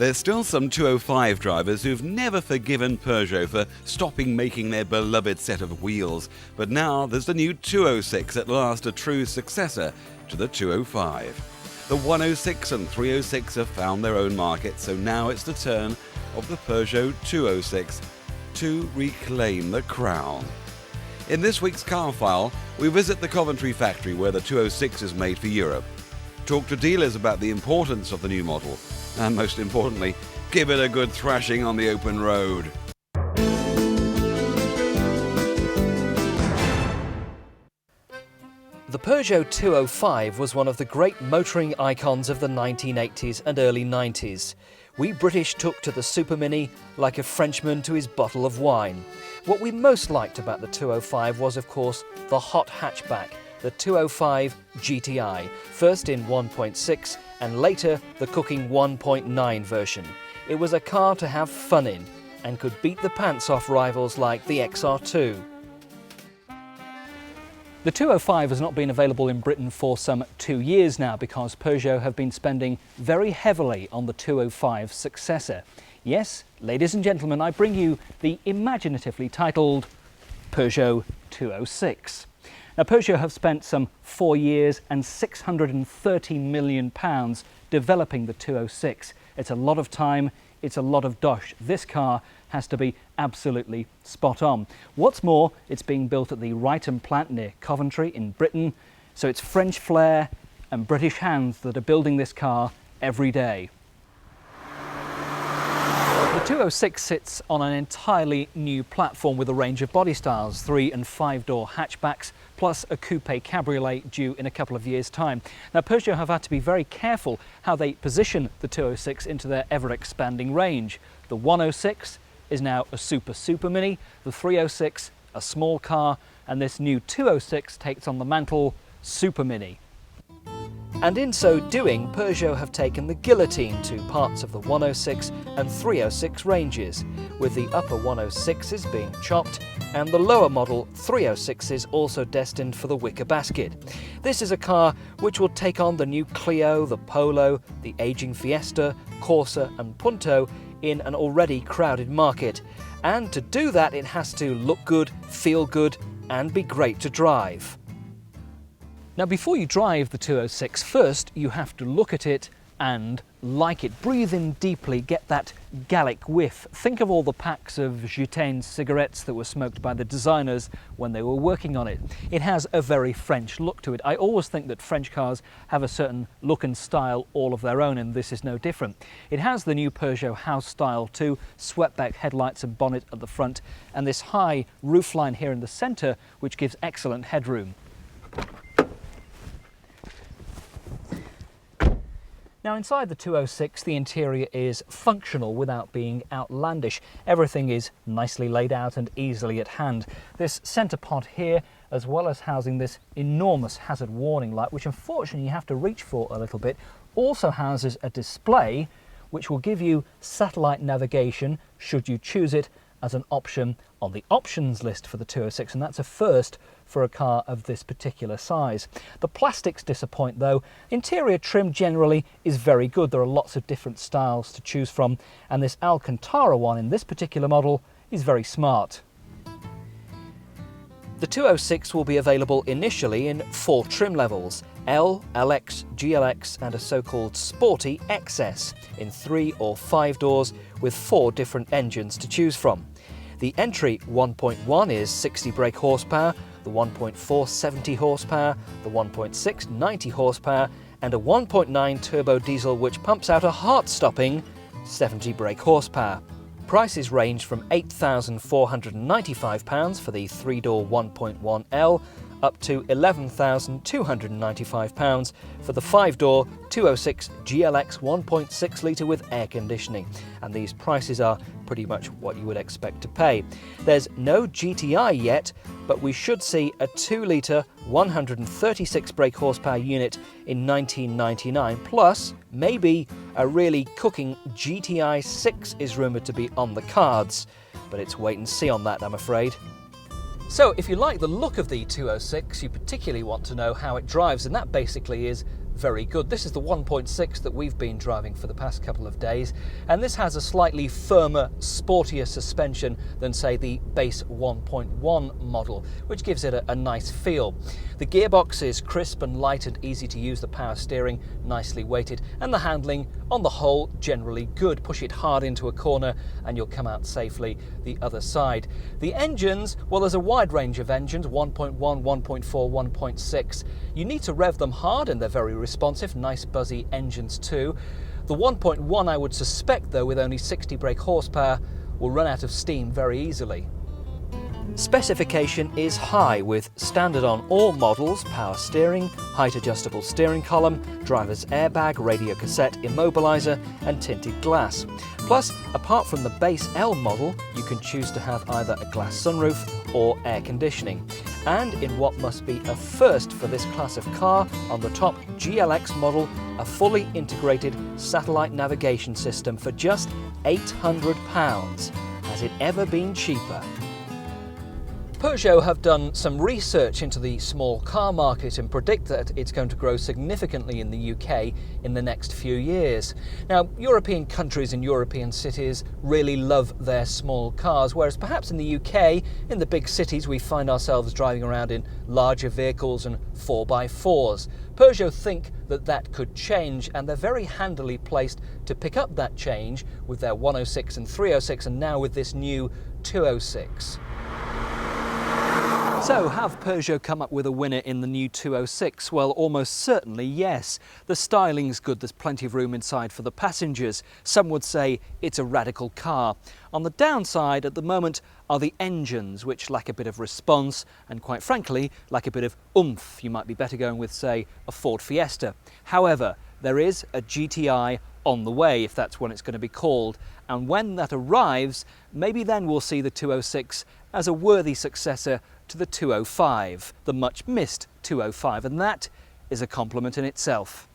There's still some 205 drivers who've never forgiven Peugeot for stopping making their beloved set of wheels, but now there's the new 206, at last a true successor to the 205. The 106 and 306 have found their own market, so now it's the turn of the Peugeot 206 to reclaim the crown. In this week's Car File, we visit the Coventry factory where the 206 is made for Europe, talk to dealers about the importance of the new model, and most importantly, give it a good thrashing on the open road. The Peugeot 205 was one of the great motoring icons of the 1980s and early 90s. We British took to the Super Mini like a Frenchman to his bottle of wine. What we most liked about the 205 was, of course, the hot hatchback, the 205 GTI, first in 1.6 and later the cooking 1.9 version. It was a car to have fun in and could beat the pants off rivals like the XR2. The 205 has not been available in Britain for some 2 years now because Peugeot have been spending very heavily on the 205's successor. Yes, ladies and gentlemen, I bring you the imaginatively titled Peugeot 206. Now, Peugeot have spent some 4 years and £630 million developing the 206. It's a lot of time, it's a lot of dosh. This car has to be absolutely spot on. What's more, it's being built at the Ryton plant near Coventry in Britain, so it's French flair and British hands that are building this car every day. The 206 sits on an entirely new platform with a range of body styles, 3 and 5 door hatchbacks, plus a coupe cabriolet due in a couple of years' time. Now, Peugeot have had to be very careful how they position the 206 into their ever-expanding range. The 106 is now a super mini, the 306 a small car, and this new 206 takes on the mantle super mini. And in so doing, Peugeot have taken the guillotine to parts of the 106 and 306 ranges, with the upper 106s being chopped and the lower model 306s also destined for the wicker basket. This is a car which will take on the new Clio, the Polo, the aging Fiesta, Corsa and Punto in an already crowded market. And to do that, it has to look good, feel good and be great to drive. Now, before you drive the 206, first you have to look at it and like it. Breathe in deeply, get that Gallic whiff. Think of all the packs of Gitanes cigarettes that were smoked by the designers when they were working on it. It has a very French look to it. I always think that French cars have a certain look and style all of their own, and this is no different. It has the new Peugeot house style too, swept-back headlights and bonnet at the front, and this high roofline here in the centre, which gives excellent headroom. Now, inside the 206, the interior is functional without being outlandish. Everything is nicely laid out and easily at hand. This centre pod here, as well as housing this enormous hazard warning light, which unfortunately you have to reach for a little bit, also houses a display which will give you satellite navigation, should you choose it, as an option on the options list for the 206, and that's a first for a car of this particular size. The plastics disappoint though. Interior trim generally is very good. There are lots of different styles to choose from, and this Alcantara one in this particular model is very smart. The 206 will be available initially in 4 trim levels: L, LX, GLX and a so-called Sporty XS in 3 or 5 doors with 4 different engines to choose from. The entry 1.1 is 60 brake horsepower, the 1.4 70 horsepower, the 1.6 90 horsepower and a 1.9 turbo diesel which pumps out a heart-stopping 70 brake horsepower. Prices range from £8,495 for the 3-door 1.1L up to £11,295 for the 5-door 206 GLX 1.6 litre with air conditioning, and these prices are pretty much what you would expect to pay. There's no GTI yet, but we should see a 2-litre 136 brake horsepower unit in 1999, plus maybe a really cooking GTI 6 is rumoured to be on the cards, but it's wait and see on that, I'm afraid. So if you like the look of the 206, you particularly want to know how it drives, and that basically is very good. This is the 1.6 that we've been driving for the past couple of days, and this has a slightly firmer, sportier suspension than, say, the base 1.1 model, which gives it a nice feel. The gearbox is crisp and light and easy to use, the power steering nicely weighted, and the handling, on the whole, generally good. Push it hard into a corner and you'll come out safely the other side. The engines, well, there's a wide range of engines, 1.1, 1.4, 1.6. You need to rev them hard and they're very responsive, nice buzzy engines too. The 1.1, I would suspect though, with only 60 brake horsepower, will run out of steam very easily. Specification is high, with standard on all models, power steering, height adjustable steering column, driver's airbag, radio cassette, immobiliser and tinted glass. Plus, apart from the base L model, you can choose to have either a glass sunroof or air conditioning. And in what must be a first for this class of car, on the top GLX model, a fully integrated satellite navigation system for just £800. Has it ever been cheaper? Peugeot have done some research into the small car market and predict that it's going to grow significantly in the UK in the next few years. Now, European countries and European cities really love their small cars, whereas perhaps in the UK, in the big cities, we find ourselves driving around in larger vehicles and 4x4s. Peugeot think that that could change, and they're very handily placed to pick up that change with their 106 and 306, and now with this new 206. So, have Peugeot come up with a winner in the new 206? Well, almost certainly yes. The styling's good, there's plenty of room inside for the passengers. Some would say it's a radical car. On the downside at the moment are the engines, which lack a bit of response and, quite frankly, lack a bit of oomph. You might be better going with, say, a Ford Fiesta. However, there is a GTI on the way, if that's what it's going to be called, and when that arrives, maybe then we'll see the 206 as a worthy successor to the 205, the much missed 205, and that is a compliment in itself.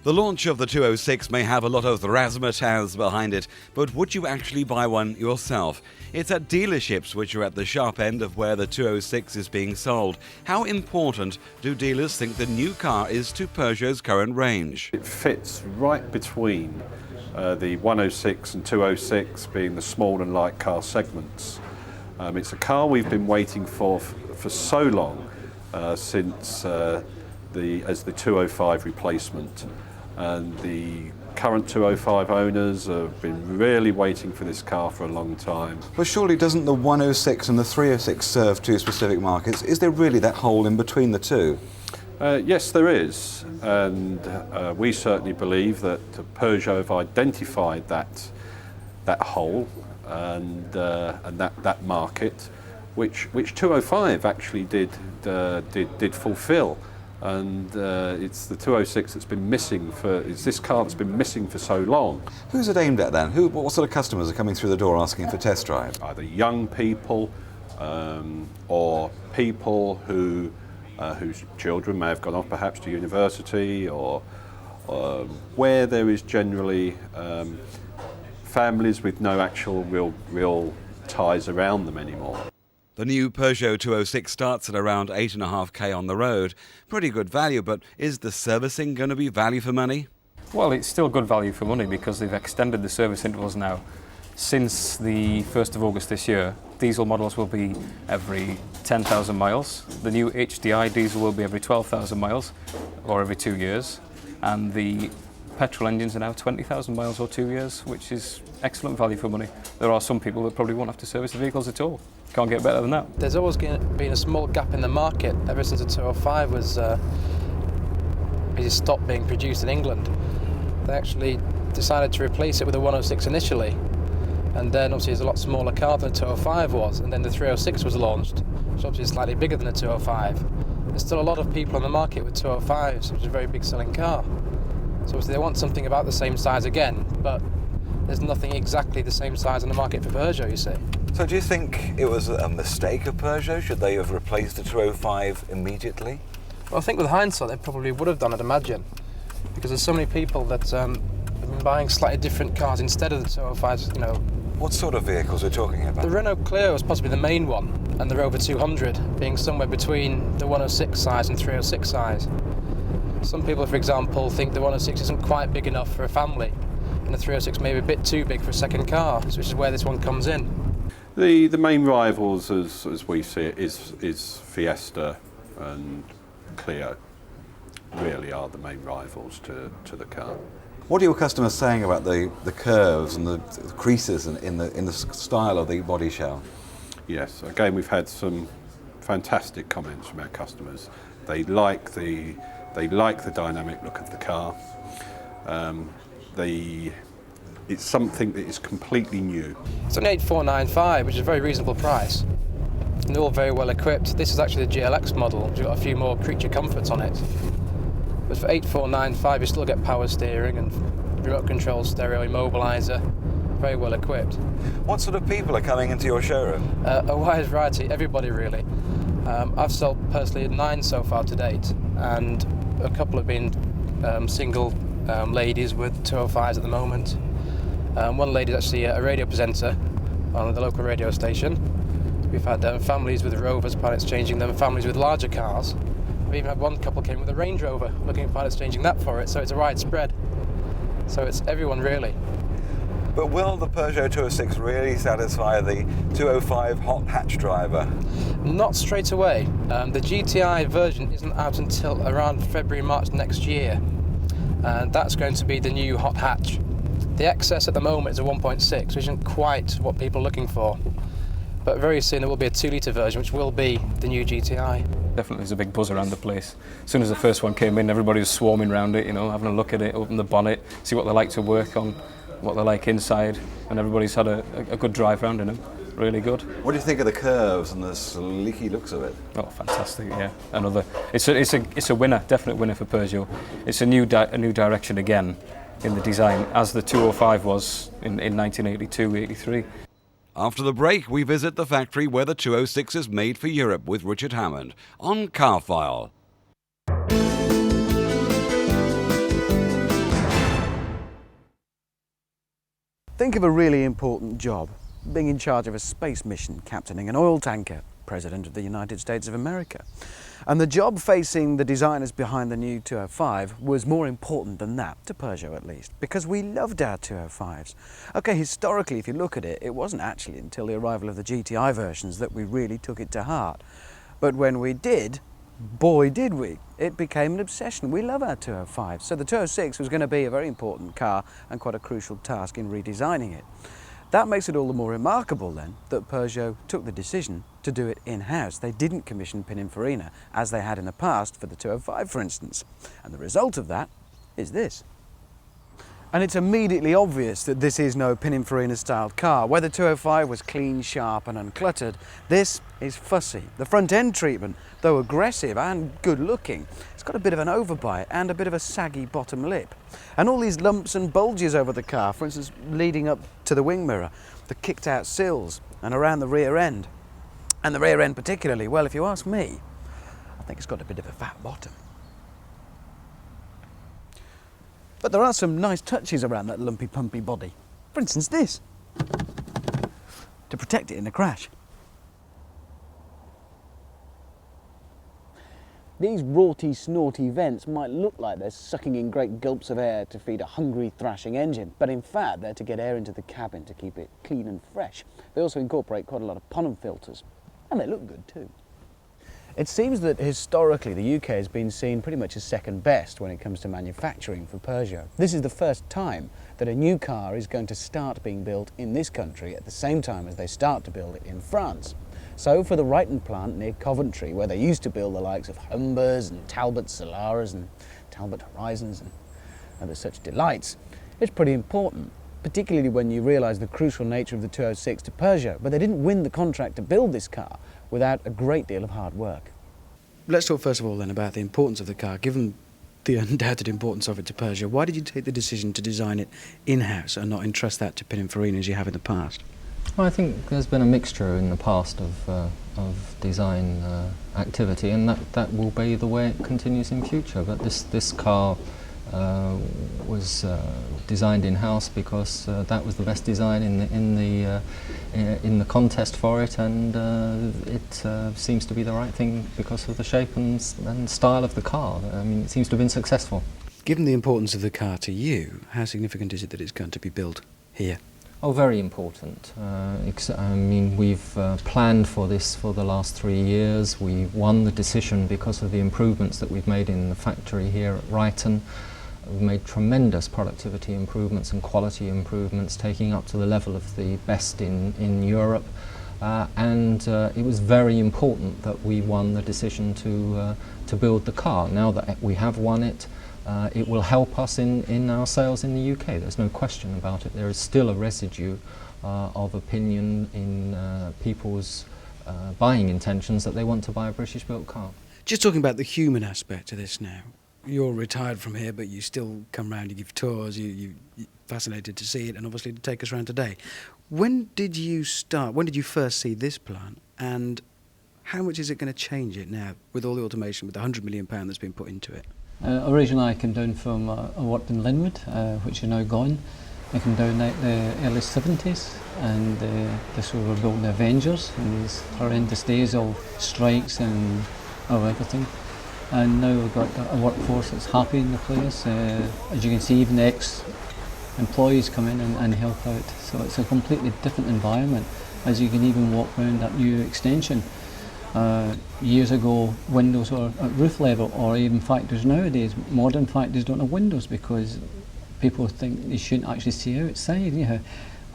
The launch of the 206 may have a lot of razzmatazz behind it, but would you actually buy one yourself? It's at dealerships, which are at the sharp end of where the 206 is being sold. How important do dealers think the new car is to Peugeot's current range? It fits right between the 106 and 206, being the small and light car segments. It's a car we've been waiting for so long, since as the 205 replacement. And the current 205 owners have been really waiting for this car for a long time. Well, surely doesn't the 106 and the 306 serve two specific markets? Is there really that hole in between the two? Yes, there is, and we certainly believe that Peugeot have identified that hole and that market, which 205 actually did fulfil. And it's the 206 that's been missing it's this car that's been missing for so long. Who's it aimed at then? What sort of customers are coming through the door asking for test drive? Either young people or people whose children may have gone off perhaps to university, or where there is generally families with no actual real ties around them anymore. The new Peugeot 206 starts at around 8.5k on the road. Pretty good value, but is the servicing going to be value for money? Well, it's still good value for money because they've extended the service intervals now. Since the 1st of August this year, diesel models will be every 10,000 miles. The new HDI diesel will be every 12,000 miles, or every 2 years. And the petrol engines are now 20,000 miles or 2 years, which is excellent value for money. There are some people that probably won't have to service the vehicles at all. Can't get better than that. There's always been a small gap in the market ever since the 205 was stopped being produced in England. They actually decided to replace it with a 106 initially, and then obviously it's a lot smaller car than the 205 was, and then the 306 was launched, which obviously is slightly bigger than the 205. There's still a lot of people on the market with 205s, which is a very big selling car. So obviously they want something about the same size again, but there's nothing exactly the same size on the market for Peugeot, you see. So do you think it was a mistake of Peugeot? Should they have replaced the 205 immediately? Well, I think with hindsight they probably would have done, I'd imagine, because there's so many people that have been buying slightly different cars instead of the 205s, you know. What sort of vehicles are we talking about? The Renault Clio is possibly the main one, and the Rover 200 being somewhere between the 106 size and 306 size. Some people, for example, think the 106 isn't quite big enough for a family, and the 306 may be a bit too big for a second car, which is where this one comes in. The main rivals, as we see it, is Fiesta and Clio. Really are the main rivals to the car. What are your customers saying about the curves and the creases in the style of the body shell? Yes, again, we've had some fantastic comments from our customers. They like the dynamic look of the car. It's something that is completely new. It's an 8495, which is a very reasonable price. And they're all very well equipped. This is actually the GLX model, which has got a few more creature comforts on it. But for 8495, you still get power steering and remote control stereo immobiliser. Very well equipped. What sort of people are coming into your showroom? A wide variety, everybody really. I've sold personally 9 so far to date, and a couple have been single ladies with 205s at the moment. One lady is actually a radio presenter on the local radio station. We've had families with Rovers part exchanging them, families with larger cars. We even had one couple came with a Range Rover looking at part exchanging that for it, so it's a widespread. So it's everyone really. But will the Peugeot 206 really satisfy the 205 hot hatch driver? Not straight away. The GTI version isn't out until around February, March next year. And that's going to be the new hot hatch. The XS at the moment is a 1.6, which isn't quite what people are looking for. But very soon there will be a 2-litre version, which will be the new GTI. Definitely there's a big buzz around the place. As soon as the first one came in, everybody was swarming around it, you know, having a look at it, open the bonnet, see what they like to work on, what they like inside, and everybody's had a good drive around in them. Really good. What do you think of the curves and the sleeky looks of it? Oh, fantastic! Yeah, it's a winner, definite winner for Peugeot. It's a new direction again in the design, as the 205 was in 1982-83. After the break, we visit the factory where the 206 is made for Europe with Richard Hammond on Carfile. Think of a really important job, being in charge of a space mission, captaining an oil tanker, President of the United States of America. And the job facing the designers behind the new 205 was more important than that, to Peugeot at least, because we loved our 205s. Okay, historically, if you look at it, it wasn't actually until the arrival of the GTI versions that we really took it to heart. But when we did, boy did we. It became an obsession. We love our 205. So the 206 was going to be a very important car and quite a crucial task in redesigning it. That makes it all the more remarkable then that Peugeot took the decision to do it in-house. They didn't commission Pininfarina as they had in the past for the 205, for instance. And the result of that is this. And it's immediately obvious that this is no Pininfarina styled car. Where the 205 was clean, sharp and uncluttered, this is fussy. The front end treatment, though aggressive and good looking, it's got a bit of an overbite and a bit of a saggy bottom lip. And all these lumps and bulges over the car, for instance, leading up to the wing mirror, the kicked out sills and around the rear end. And the rear end particularly, well, if you ask me, I think it's got a bit of a fat bottom. But there are some nice touches around that lumpy pumpy body. For instance this, to protect it in a crash. These rorty snorty vents might look like they're sucking in great gulps of air to feed a hungry thrashing engine, but in fact they're to get air into the cabin to keep it clean and fresh. They also incorporate quite a lot of Ponham filters, and they look good too. It seems that historically the UK has been seen pretty much as second best when it comes to manufacturing for Peugeot. This is the first time that a new car is going to start being built in this country at the same time as they start to build it in France. So for the Ryton plant near Coventry, where they used to build the likes of Humbers and Talbot Solaras and Talbot Horizons and other such delights, it's pretty important, particularly when you realise the crucial nature of the 206 to Peugeot. But they didn't win the contract to build this car without a great deal of hard work. Let's talk first of all then about the importance of the car. Given the undoubted importance of it to Peugeot, why did you take the decision to design it in-house and not entrust that to Pininfarina as you have in the past? Well, I think there's been a mixture in the past of design activity, and that will be the way it continues in future. But this car was designed in-house because that was the best design in the contest for it, and it seems to be the right thing because of the shape and style of the car. I mean, it seems to have been successful. Given the importance of the car to you, how significant is it that it's going to be built here? Oh, very important. I mean, we've planned for this for the last 3 years. We won the decision because of the improvements that we've made in the factory here at Ryton. We've made tremendous productivity improvements and quality improvements, taking up to the level of the best in Europe. And it was very important that we won the decision to build the car. Now that we have won it, it will help us in our sales in the UK. There's no question about it. There is still a residue of opinion in people's buying intentions that they want to buy a British-built car. Just talking about the human aspect of this now. You're retired from here, but you still come round, you give tours, you're fascinated to see it, and obviously to take us around today. When did you start? When did you first see this plant? And how much is it going to change it now with all the automation, with the £100 million that's been put into it? Originally I came down from, I worked in Linwood, which is now gone. I came down in the early 70s, and this was, we were building the Avengers in these horrendous days of strikes and of everything. And now we've got a workforce that's happy in the place. As you can see, even the ex-employees come in and help out. So it's a completely different environment. As you can even walk around that new extension. Years ago, windows were at roof level, or even factories nowadays, modern factories don't have windows because people think they shouldn't actually see outside. You know?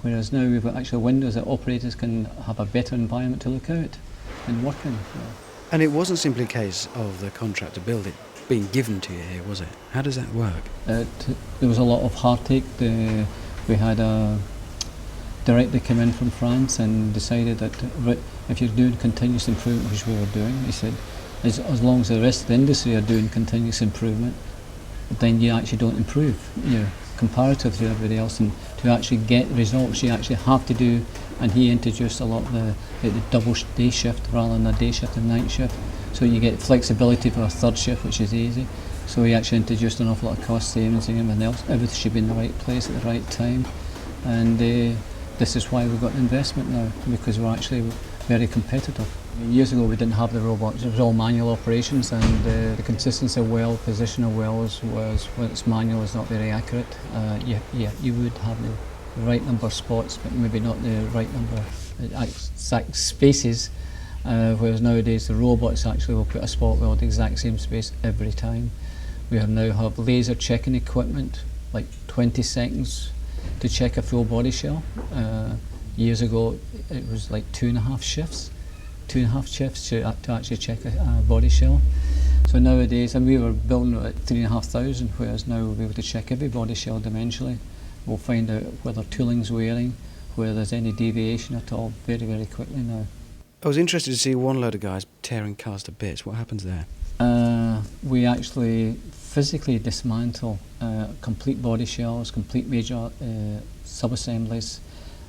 Whereas now we've got actual windows that operators can have a better environment to look out and work in. And it wasn't simply a case of the contract to build it being given to you here, was it? How does that work? There was a lot of heartache. We had a director come in from France and decided that if you're doing continuous improvement, which we were doing, he said, as long as the rest of the industry are doing continuous improvement, then you actually don't improve. You're comparative to everybody else, and to actually get results you actually have to do. And he introduced a lot of the double day shift rather than a day shift and night shift, so you get flexibility for a third shift, which is easy. So he actually introduced an awful lot of cost savings and everything else. Everything should be in the right place at the right time, and this is why we've got investment now, because we're actually very competitive. Years ago we didn't have the robots, it was all manual operations, and the consistency of well, position of wells was, when it's manual, is not very accurate. You would have the right number of spots, but maybe not the right number of exact spaces, whereas nowadays the robots actually will put a spot well at the exact same space every time. We now have laser checking equipment, like 20 seconds to check a full body shell. Years ago it was like 2.5 shifts. 2.5 shifts to actually check a body shell. So nowadays, and we were building it at 3,500, whereas now we'll be able to check every body shell dimensionally. We'll find out whether tooling's wearing, whether there's any deviation at all, very, very quickly now. I was interested to see one load of guys tearing cars to bits. What happens there? We actually physically dismantle complete body shells, complete major sub-assemblies,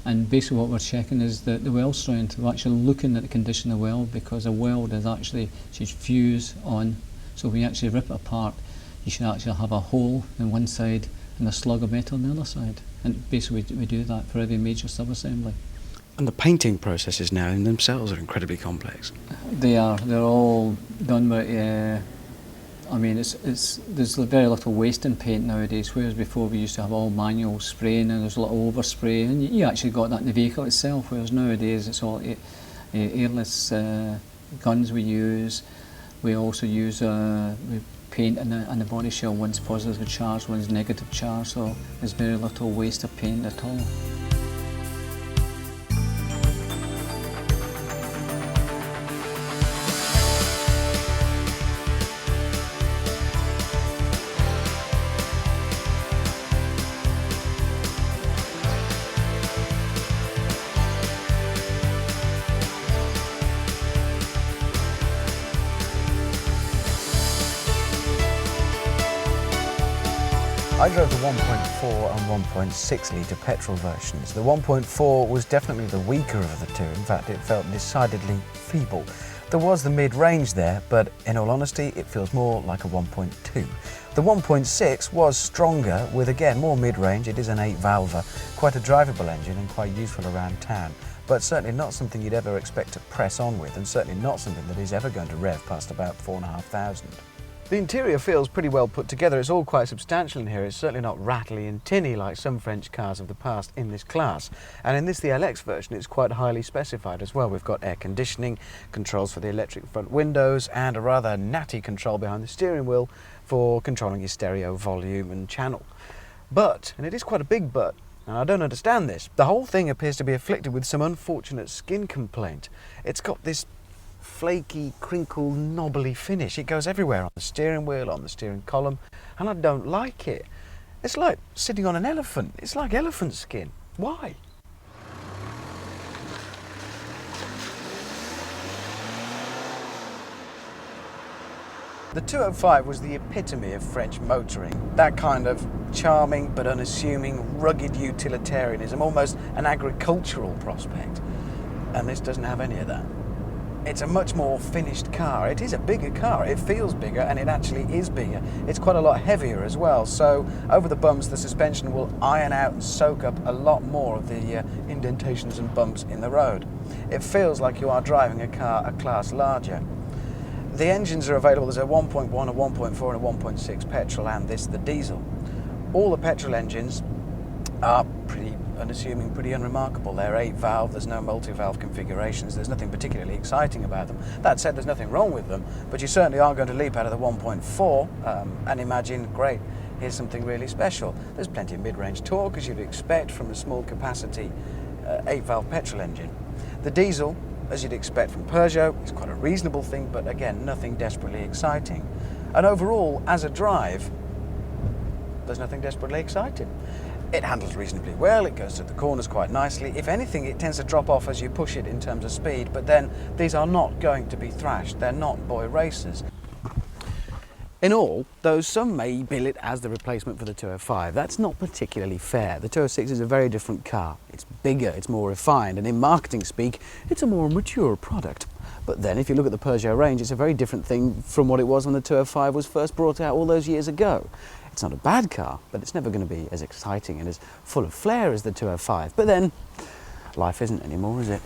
and basically what we're checking is the weld strength. We're actually looking at the condition of the weld, because a weld is actually should fuse on. So when you actually rip it apart, you should actually have a hole on one side and a slug of metal on the other side. And basically we do that for every major sub-assembly. And the painting processes now in themselves are incredibly complex. They are. They're all done by. I mean, there's very little waste in paint nowadays, whereas before we used to have all manual spraying and there's a lot of overspray, and you actually got that in the vehicle itself, whereas nowadays it's all airless guns we use. We also use we paint in the body shell, one's positive charge, one's negative charge, so there's very little waste of paint at all. I drove the 1.4 and 1.6 litre petrol versions. The 1.4 was definitely the weaker of the two. In fact, it felt decidedly feeble. There was the mid-range there, but in all honesty, it feels more like a 1.2. The 1.6 was stronger with, again, more mid-range. It is an 8-valver, quite a drivable engine and quite useful around town, but certainly not something you'd ever expect to press on with, and certainly not something that is ever going to rev past about 4,500. The interior feels pretty well put together. It's all quite substantial in here. It's certainly not rattly and tinny like some French cars of the past in this class. And in this, the LX version, it's quite highly specified as well. We've got air conditioning, controls for the electric front windows, and a rather natty control behind the steering wheel for controlling your stereo volume and channel. But, and it is quite a big but, and I don't understand this, the whole thing appears to be afflicted with some unfortunate skin complaint. It's got this flaky, crinkled, knobbly finish. It goes everywhere, on the steering wheel, on the steering column, and I don't like it. It's like sitting on an elephant. It's like elephant skin. Why? The 205 was the epitome of French motoring. That kind of charming but unassuming, rugged utilitarianism, almost an agricultural prospect. And this doesn't have any of that. It's a much more finished car. It is a bigger car. It feels bigger, and it actually is bigger. It's quite a lot heavier as well, so over the bumps the suspension will iron out and soak up a lot more of the indentations and bumps in the road. It feels like you are driving a car a class larger. The engines are available. There's a 1.1, a 1.4 and a 1.6 petrol, and this, the diesel. All the petrol engines are pretty unassuming, pretty unremarkable. They're 8-valve, there's no multi-valve configurations, there's nothing particularly exciting about them. That said, there's nothing wrong with them, but you certainly are going to leap out of the 1.4 and imagine, great, here's something really special. There's plenty of mid-range torque, as you'd expect from a small capacity 8-valve petrol engine. The diesel, as you'd expect from Peugeot, is quite a reasonable thing, but again, nothing desperately exciting. And overall, as a drive, there's nothing desperately exciting. It handles reasonably well, it goes through the corners quite nicely. If anything, it tends to drop off as you push it in terms of speed, but then these are not going to be thrashed. They're not boy racers. In all, though some may bill it as the replacement for the 205, that's not particularly fair. The 206 is a very different car. It's bigger, it's more refined, and in marketing speak, it's a more mature product. But then if you look at the Peugeot range, it's a very different thing from what it was when the 205 was first brought out all those years ago. It's not a bad car, but it's never going to be as exciting and as full of flair as the 205. But then, life isn't anymore, is it?